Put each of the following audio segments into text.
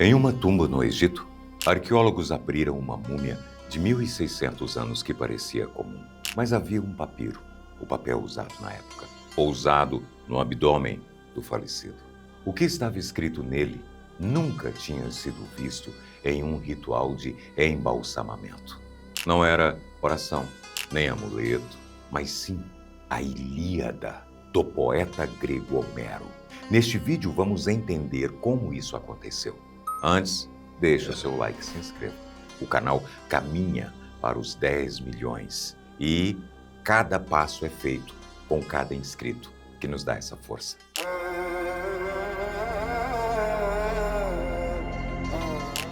Em uma tumba no Egito, arqueólogos abriram uma múmia de 1.600 anos que parecia comum. Mas havia um papiro, o papel usado na época, pousado no abdômen do falecido. O que estava escrito nele nunca tinha sido visto em um ritual de embalsamamento. Não era oração, nem amuleto, mas sim a Ilíada, do poeta grego Homero. Neste vídeo vamos entender como isso aconteceu. Antes, deixa o seu like e se inscreva. O canal caminha para os 10 milhões e cada passo é feito com cada inscrito que nos dá essa força.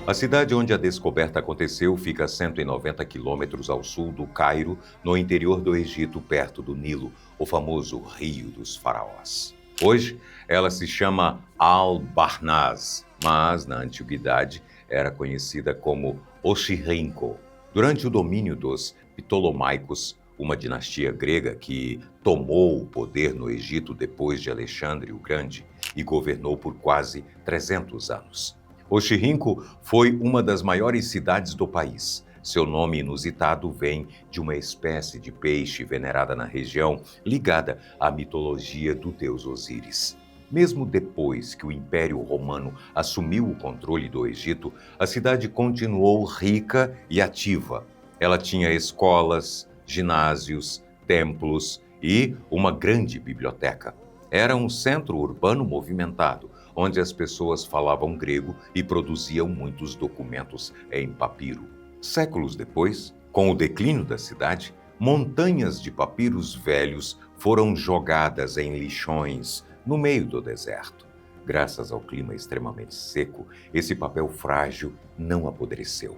A cidade onde a descoberta aconteceu fica a 190 quilômetros ao sul do Cairo, no interior do Egito, perto do Nilo, o famoso Rio dos Faraós. Hoje, ela se chama Al-Barnaz, mas na antiguidade era conhecida como Oxirrinco. Durante o domínio dos Ptolomaicos, uma dinastia grega que tomou o poder no Egito depois de Alexandre o Grande e governou por quase 300 anos. Oxirrinco foi uma das maiores cidades do país. Seu nome inusitado vem de uma espécie de peixe venerada na região, ligada à mitologia do deus Osíris. Mesmo depois que o Império Romano assumiu o controle do Egito, a cidade continuou rica e ativa. Ela tinha escolas, ginásios, templos e uma grande biblioteca. Era um centro urbano movimentado, onde as pessoas falavam grego e produziam muitos documentos em papiro. Séculos depois, com o declínio da cidade, montanhas de papiros velhos foram jogadas em lixões no meio do deserto. Graças ao clima extremamente seco, esse papel frágil não apodreceu.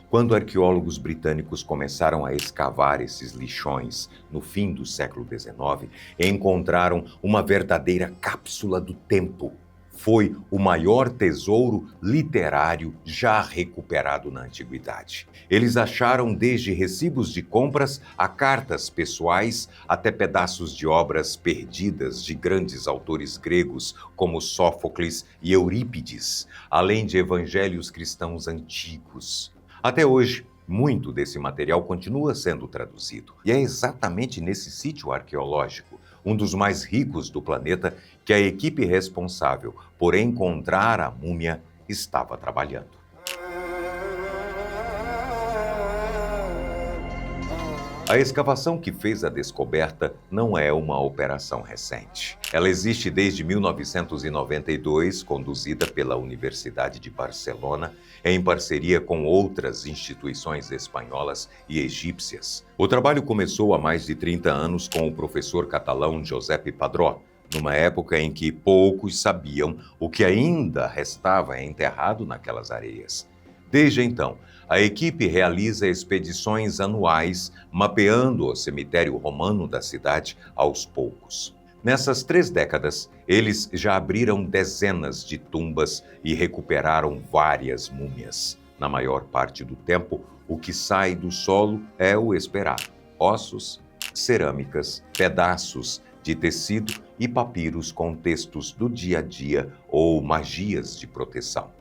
Quando arqueólogos britânicos começaram a escavar esses lixões no fim do século XIX, encontraram uma verdadeira cápsula do tempo. Foi o maior tesouro literário já recuperado na antiguidade. Eles acharam desde recibos de compras a cartas pessoais até pedaços de obras perdidas de grandes autores gregos como Sófocles e Eurípides, além de evangelhos cristãos antigos. Até hoje, muito desse material continua sendo traduzido. E é exatamente nesse sítio arqueológico, um dos mais ricos do planeta, que a equipe responsável por encontrar a múmia estava trabalhando. A escavação que fez a descoberta não é uma operação recente. Ela existe desde 1992, conduzida pela Universidade de Barcelona, em parceria com outras instituições espanholas e egípcias. O trabalho começou há mais de 30 anos com o professor catalão Josep Padró, numa época em que poucos sabiam o que ainda restava enterrado naquelas areias. Desde então, a equipe realiza expedições anuais, mapeando o cemitério romano da cidade aos poucos. Nessas 3 décadas, eles já abriram dezenas de tumbas e recuperaram várias múmias. Na maior parte do tempo, o que sai do solo é o esperado: ossos, cerâmicas, pedaços de tecido e papiros com textos do dia a dia ou magias de proteção.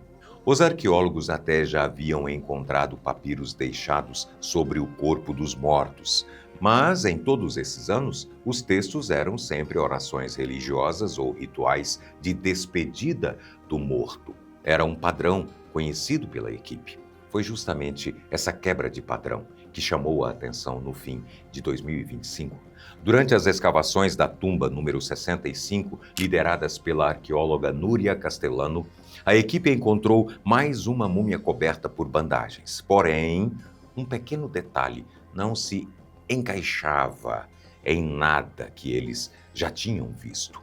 Os arqueólogos até já haviam encontrado papiros deixados sobre o corpo dos mortos, mas em todos esses anos, os textos eram sempre orações religiosas ou rituais de despedida do morto. Era um padrão conhecido pela equipe. Foi justamente essa quebra de padrão que chamou a atenção no fim de 2025. Durante as escavações da tumba número 65, lideradas pela arqueóloga Núria Castellano, a equipe encontrou mais uma múmia coberta por bandagens. Porém, um pequeno detalhe não se encaixava em nada que eles já tinham visto.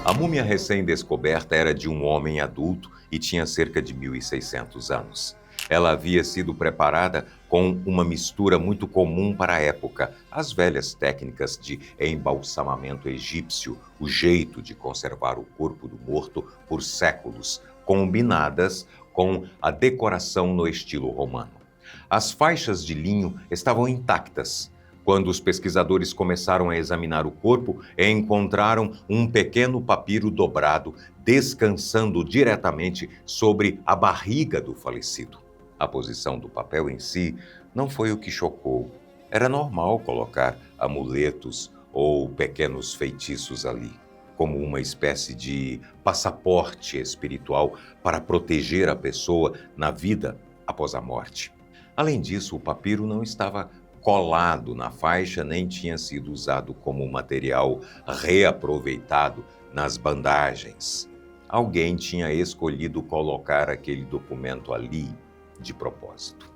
A múmia recém-descoberta era de um homem adulto e tinha cerca de 1.600 anos. Ela havia sido preparada com uma mistura muito comum para a época, as velhas técnicas de embalsamamento egípcio, o jeito de conservar o corpo do morto por séculos, combinadas com a decoração no estilo romano. As faixas de linho estavam intactas. Quando os pesquisadores começaram a examinar o corpo, encontraram um pequeno papiro dobrado, descansando diretamente sobre a barriga do falecido. A posição do papel em si não foi o que chocou. Era normal colocar amuletos ou pequenos feitiços ali, como uma espécie de passaporte espiritual para proteger a pessoa na vida após a morte. Além disso, o papiro não estava colado na faixa nem tinha sido usado como material reaproveitado nas bandagens. Alguém tinha escolhido colocar aquele documento ali de propósito.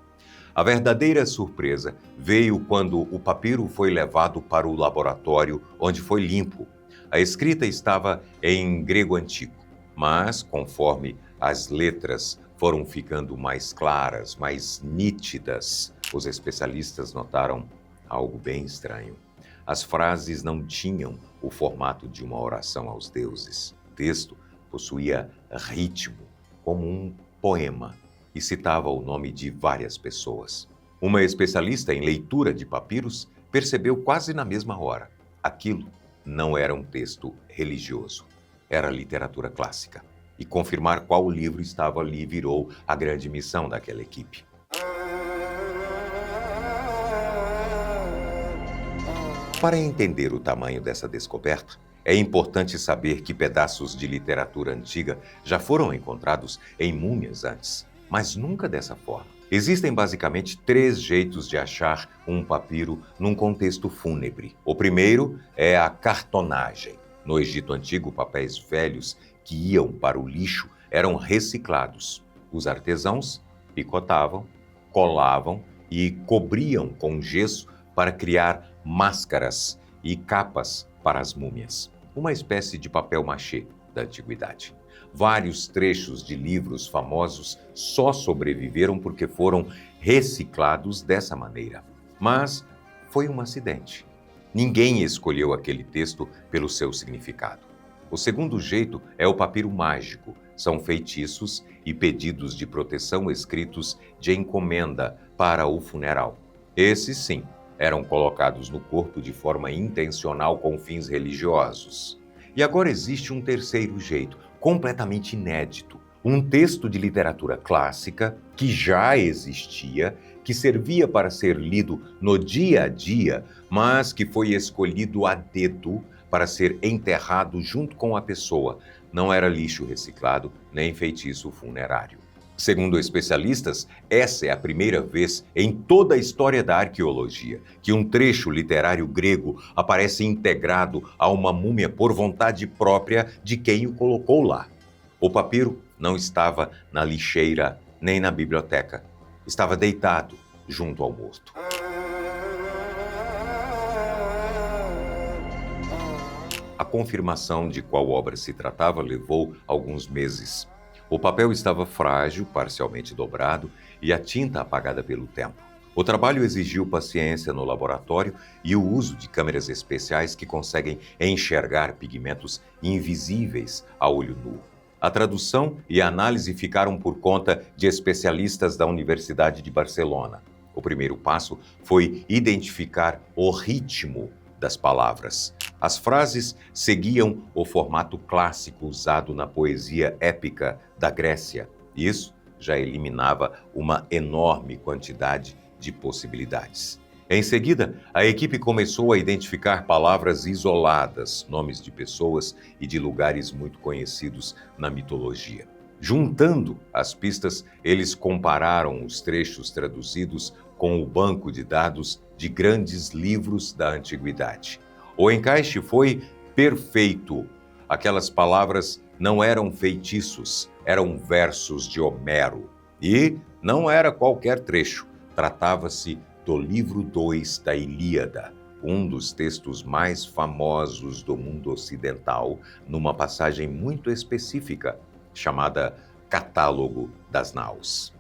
A verdadeira surpresa veio quando o papiro foi levado para o laboratório, onde foi limpo. A escrita estava em grego antigo, mas conforme as letras foram ficando mais claras, mais nítidas, os especialistas notaram algo bem estranho. As frases não tinham o formato de uma oração aos deuses. O texto possuía ritmo, como um poema, e citava o nome de várias pessoas. Uma especialista em leitura de papiros percebeu quase na mesma hora. Aquilo não era um texto religioso, era literatura clássica. E confirmar qual livro estava ali virou a grande missão daquela equipe. Para entender o tamanho dessa descoberta, é importante saber que pedaços de literatura antiga já foram encontrados em múmias antes, mas nunca dessa forma. Existem basicamente 3 jeitos de achar um papiro num contexto fúnebre. O primeiro é a cartonagem. No Egito Antigo, papéis velhos que iam para o lixo eram reciclados. Os artesãos picotavam, colavam e cobriam com gesso para criar máscaras e capas para as múmias. Uma espécie de papel machê da antiguidade. Vários trechos de livros famosos só sobreviveram porque foram reciclados dessa maneira. Mas foi um acidente. Ninguém escolheu aquele texto pelo seu significado. O segundo jeito é o papiro mágico. São feitiços e pedidos de proteção escritos de encomenda para o funeral. Esses, sim, eram colocados no corpo de forma intencional com fins religiosos. E agora existe um terceiro jeito, completamente inédito. Um texto de literatura clássica que já existia, que servia para ser lido no dia a dia, mas que foi escolhido a dedo para ser enterrado junto com a pessoa. Não era lixo reciclado, nem feitiço funerário. Segundo especialistas, essa é a primeira vez em toda a história da arqueologia que um trecho literário grego aparece integrado a uma múmia por vontade própria de quem o colocou lá. O papiro não estava na lixeira nem na biblioteca. Estava deitado junto ao morto. A confirmação de qual obra se tratava levou alguns meses. O papel estava frágil, parcialmente dobrado, e a tinta apagada pelo tempo. O trabalho exigiu paciência no laboratório e o uso de câmeras especiais que conseguem enxergar pigmentos invisíveis a olho nu. A tradução e a análise ficaram por conta de especialistas da Universidade de Barcelona. O primeiro passo foi identificar o ritmo das palavras. As frases seguiam o formato clássico usado na poesia épica da Grécia. Isso já eliminava uma enorme quantidade de possibilidades. Em seguida, a equipe começou a identificar palavras isoladas, nomes de pessoas e de lugares muito conhecidos na mitologia. Juntando as pistas, eles compararam os trechos traduzidos com o banco de dados de grandes livros da antiguidade. O encaixe foi perfeito. Aquelas palavras não eram feitiços, eram versos de Homero. E não era qualquer trecho. Tratava-se do livro 2 da Ilíada, um dos textos mais famosos do mundo ocidental, numa passagem muito específica, chamada Catálogo das Naus.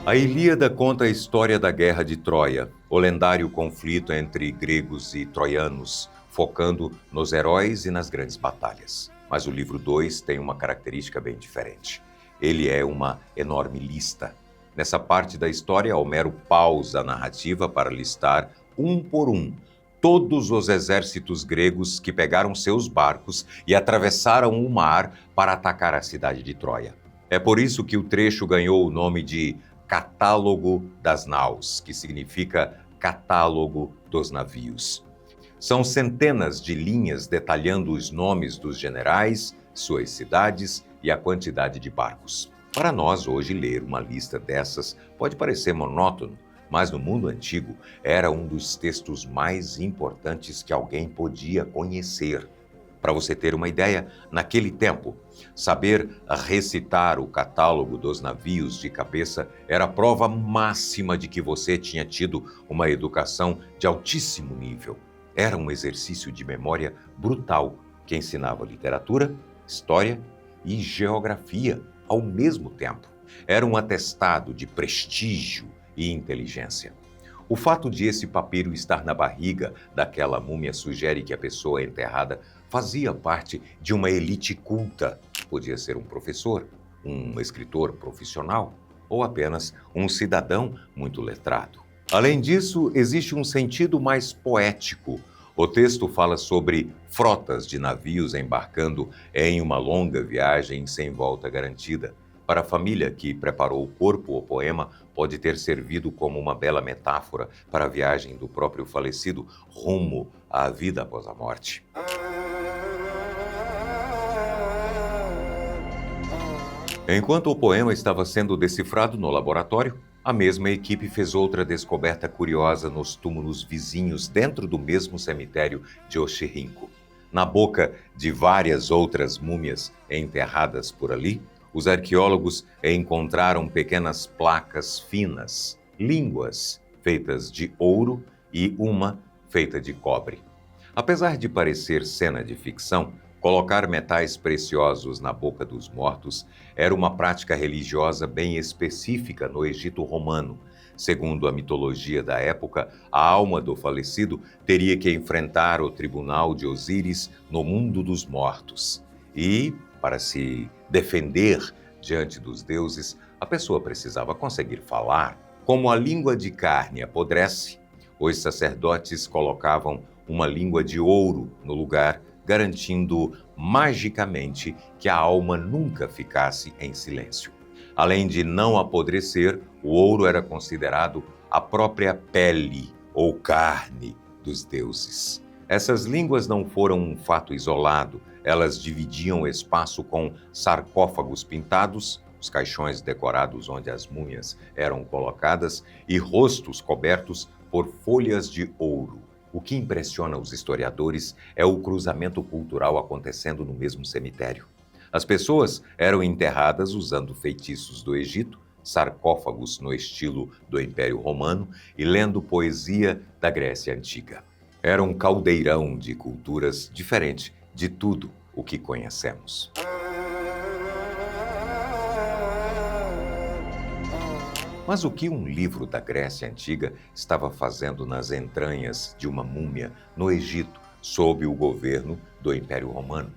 A Ilíada conta a história da Guerra de Troia, o lendário conflito entre gregos e troianos, focando nos heróis e nas grandes batalhas. Mas o livro 2 tem uma característica bem diferente. Ele é uma enorme lista. Nessa parte da história, Homero pausa a narrativa para listar, um por um, todos os exércitos gregos que pegaram seus barcos e atravessaram o mar para atacar a cidade de Troia. É por isso que o trecho ganhou o nome de Catálogo das Naus, que significa Catálogo dos Navios. São centenas de linhas detalhando os nomes dos generais, suas cidades e a quantidade de barcos. Para nós, hoje, ler uma lista dessas pode parecer monótono, mas no mundo antigo era um dos textos mais importantes que alguém podia conhecer. Para você ter uma ideia, naquele tempo, saber recitar o catálogo dos navios de cabeça era a prova máxima de que você tinha tido uma educação de altíssimo nível. Era um exercício de memória brutal que ensinava literatura, história e geografia ao mesmo tempo. Era um atestado de prestígio e inteligência. O fato de esse papiro estar na barriga daquela múmia sugere que a pessoa enterrada fazia parte de uma elite culta. Podia ser um professor, um escritor profissional ou apenas um cidadão muito letrado. Além disso, existe um sentido mais poético. O texto fala sobre frotas de navios embarcando em uma longa viagem sem volta garantida. Para a família que preparou o corpo, o poema pode ter servido como uma bela metáfora para a viagem do próprio falecido rumo à vida após a morte. Enquanto o poema estava sendo decifrado no laboratório, a mesma equipe fez outra descoberta curiosa nos túmulos vizinhos dentro do mesmo cemitério de Oxirrinco. Na boca de várias outras múmias enterradas por ali, os arqueólogos encontraram pequenas placas finas, línguas feitas de ouro e uma feita de cobre. Apesar de parecer cena de ficção, colocar metais preciosos na boca dos mortos era uma prática religiosa bem específica no Egito Romano. Segundo a mitologia da época, a alma do falecido teria que enfrentar o tribunal de Osíris no mundo dos mortos. E, para se defender diante dos deuses, a pessoa precisava conseguir falar. Como a língua de carne apodrece, os sacerdotes colocavam uma língua de ouro no lugar, garantindo magicamente que a alma nunca ficasse em silêncio. Além de não apodrecer, o ouro era considerado a própria pele ou carne dos deuses. Essas línguas não foram um fato isolado. Elas dividiam o espaço com sarcófagos pintados, os caixões decorados onde as múmias eram colocadas e rostos cobertos por folhas de ouro. O que impressiona os historiadores é o cruzamento cultural acontecendo no mesmo cemitério. As pessoas eram enterradas usando feitiços do Egito, sarcófagos no estilo do Império Romano e lendo poesia da Grécia Antiga. Era um caldeirão de culturas diferente de tudo o que conhecemos. Mas o que um livro da Grécia Antiga estava fazendo nas entranhas de uma múmia no Egito, sob o governo do Império Romano?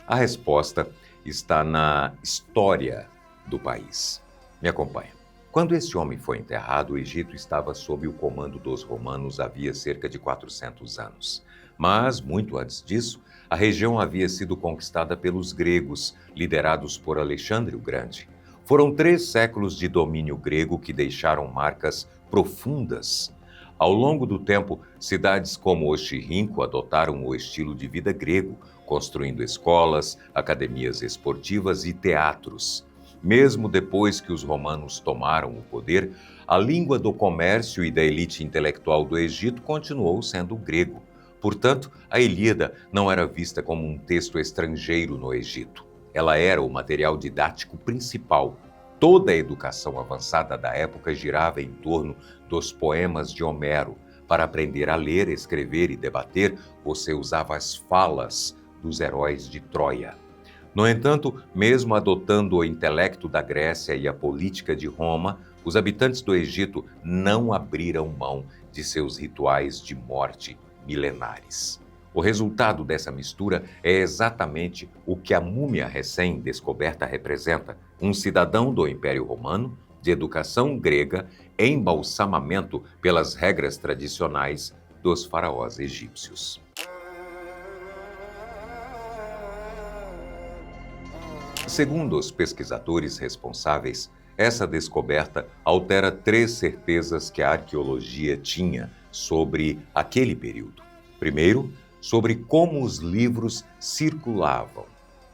A resposta está na história do país. Me acompanha. Quando esse homem foi enterrado, o Egito estava sob o comando dos romanos havia cerca de 400 anos. Mas, muito antes disso, a região havia sido conquistada pelos gregos, liderados por Alexandre o Grande. Foram 3 séculos de domínio grego que deixaram marcas profundas. Ao longo do tempo, cidades como Oxirrinco adotaram o estilo de vida grego, construindo escolas, academias esportivas e teatros. Mesmo depois que os romanos tomaram o poder, a língua do comércio e da elite intelectual do Egito continuou sendo o grego. Portanto, a Ilíada não era vista como um texto estrangeiro no Egito. Ela era o material didático principal. Toda a educação avançada da época girava em torno dos poemas de Homero. Para aprender a ler, escrever e debater, você usava as falas dos heróis de Troia. No entanto, mesmo adotando o intelecto da Grécia e a política de Roma, os habitantes do Egito não abriram mão de seus rituais de morte milenares. O resultado dessa mistura é exatamente o que a múmia recém-descoberta representa: um cidadão do Império Romano, de educação grega e embalsamamento pelas regras tradicionais dos faraós egípcios. Segundo os pesquisadores responsáveis, essa descoberta altera 3 certezas que a arqueologia tinha sobre aquele período. Primeiro, sobre como os livros circulavam.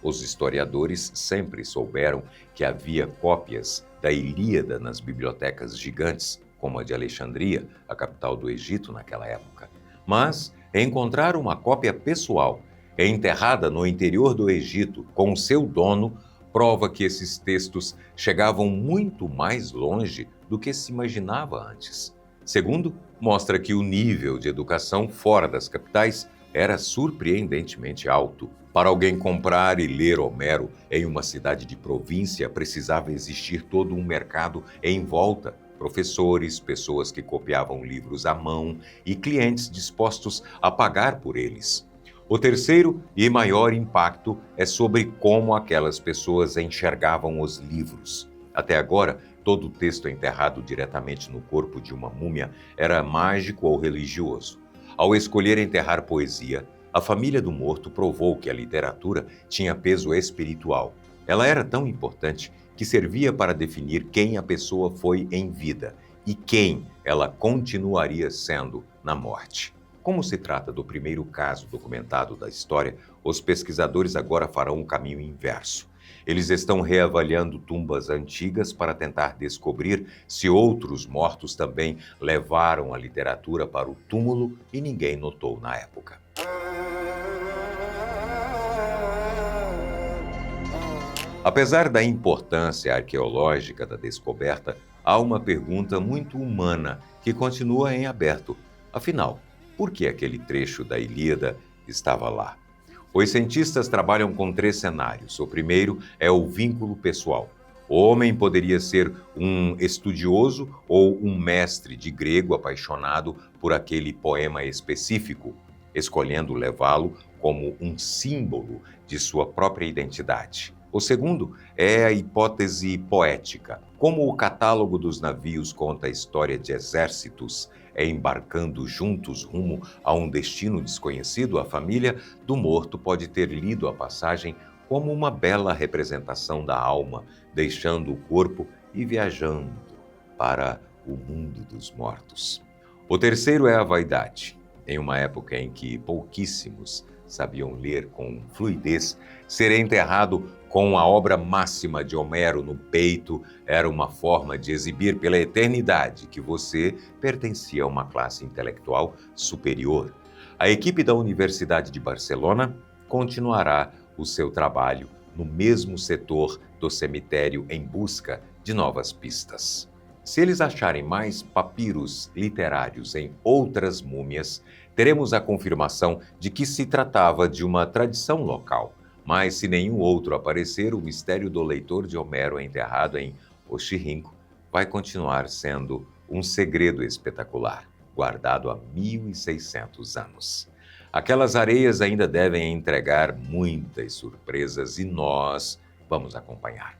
Os historiadores sempre souberam que havia cópias da Ilíada nas bibliotecas gigantes, como a de Alexandria, a capital do Egito naquela época. Mas encontrar uma cópia pessoal enterrada no interior do Egito com seu dono prova que esses textos chegavam muito mais longe do que se imaginava antes. Segundo, mostra que o nível de educação fora das capitais era surpreendentemente alto. Para alguém comprar e ler Homero em uma cidade de província, precisava existir todo um mercado em volta. Professores, pessoas que copiavam livros à mão e clientes dispostos a pagar por eles. O terceiro e maior impacto é sobre como aquelas pessoas enxergavam os livros. Até agora, todo o texto enterrado diretamente no corpo de uma múmia era mágico ou religioso. Ao escolher enterrar poesia, a família do morto provou que a literatura tinha peso espiritual. Ela era tão importante que servia para definir quem a pessoa foi em vida e quem ela continuaria sendo na morte. Como se trata do primeiro caso documentado da história, os pesquisadores agora farão um caminho inverso. Eles estão reavaliando tumbas antigas para tentar descobrir se outros mortos também levaram a literatura para o túmulo e ninguém notou na época. Apesar da importância arqueológica da descoberta, há uma pergunta muito humana que continua em aberto. Afinal, por que aquele trecho da Ilíada estava lá? Os cientistas trabalham com 3 cenários. O primeiro é o vínculo pessoal. O homem poderia ser um estudioso ou um mestre de grego apaixonado por aquele poema específico, escolhendo levá-lo como um símbolo de sua própria identidade. O segundo é a hipótese poética. Como o catálogo dos navios conta a história de exércitos embarcando juntos rumo a um destino desconhecido, a família do morto pode ter lido a passagem como uma bela representação da alma, deixando o corpo e viajando para o mundo dos mortos. O terceiro é a vaidade. Em uma época em que pouquíssimos sabiam ler com fluidez, ser enterrado com a obra máxima de Homero no peito era uma forma de exibir pela eternidade que você pertencia a uma classe intelectual superior. A equipe da Universidade de Barcelona continuará o seu trabalho no mesmo setor do cemitério em busca de novas pistas. Se eles acharem mais papiros literários em outras múmias, teremos a confirmação de que se tratava de uma tradição local. Mas se nenhum outro aparecer, o mistério do leitor de Homero enterrado em Oxirrinco vai continuar sendo um segredo espetacular, guardado há 1.600 anos. Aquelas areias ainda devem entregar muitas surpresas e nós vamos acompanhar.